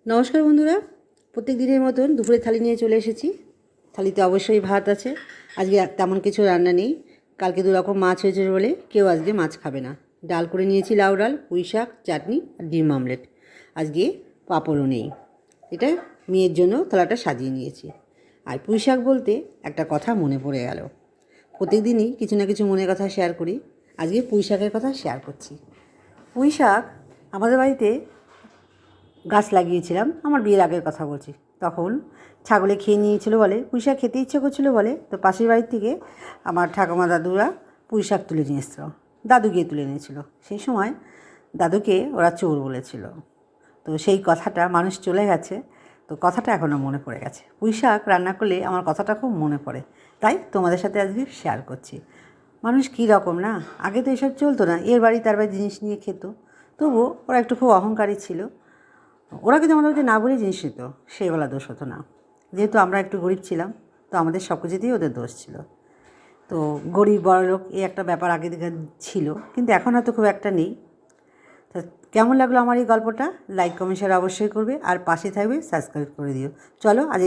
নমস্কার বন্ধুরা, প্রত্যেক দিনের মতন দুপুরে থালি নিয়ে চলে এসেছি। থালিতে অবশ্যই ভাত আছে। আজকে তেমন কিছু রান্না নেই। কালকে দুরকম মাছ হয়েছে বলে কেউ আজকে মাছ খাবে না। ডাল করে নিয়েছি, লাউ ডাল, পুঁই শাক, চাটনি আর ডিম অমলেট। আজকে পাঁপড়ও নেই। এটা মেয়ের জন্য থালাটা সাজিয়ে নিয়েছি। আর পুঁই শাক বলতে একটা কথা মনে পড়ে গেল। প্রত্যেক দিনই কিছু না কিছু মনের কথা শেয়ার করি। আজকে পুঁই শাকের কথা শেয়ার করছি। পুঁই শাক আমাদের বাড়িতে গাছ লাগিয়েছিলাম, আমার বিয়ের আগের কথা বলছি। তখন ছাগলে খেয়ে নিয়েছিল বলে পুঁই শাক খেতে ইচ্ছে করছিলো বলে, তো পাশের বাড়ির থেকে আমার ঠাকুমা দাদুরা পুঁই শাক তুলে নিয়ে এসেছিল। দাদু গিয়ে তুলে নিয়েছিল। সেই সময় দাদুকে ওরা চোর বলেছিল। তো সেই কথাটা, মানুষ চলে গেছে তো কথাটা এখনও মনে পড়ে গেছে। পুঁই শাক রান্না করলে আমার কথাটা খুব মনে পড়ে, তাই তোমাদের সাথে আজকে শেয়ার করছি। মানুষ কী রকম না, আগে তো এসব চলতো না, এর বাড়ি তার বাড়ি জিনিস নিয়ে খেত। তবুও ওরা একটু খুব অহংকারী ছিল। ওরা কিন্তু আমাদের না বলে জিনিস নিত, সেই বলা দোষ হতো না। যেহেতু আমরা একটু গরিব ছিলাম, তো আমাদের সব কিছুতেই ওদের দোষ ছিল। তো গরিব বড়লোক এই একটা ব্যাপার আগে দিকে ছিল, কিন্তু এখন হয়তো খুব একটা নেই। তো কেমন লাগলো আমার এই গল্পটা? লাইক কমেন্ট শেয়ার অবশ্যই করবে, আর পাশে থাকবে, সাবস্ক্রাইব করে দিও। চলো আজ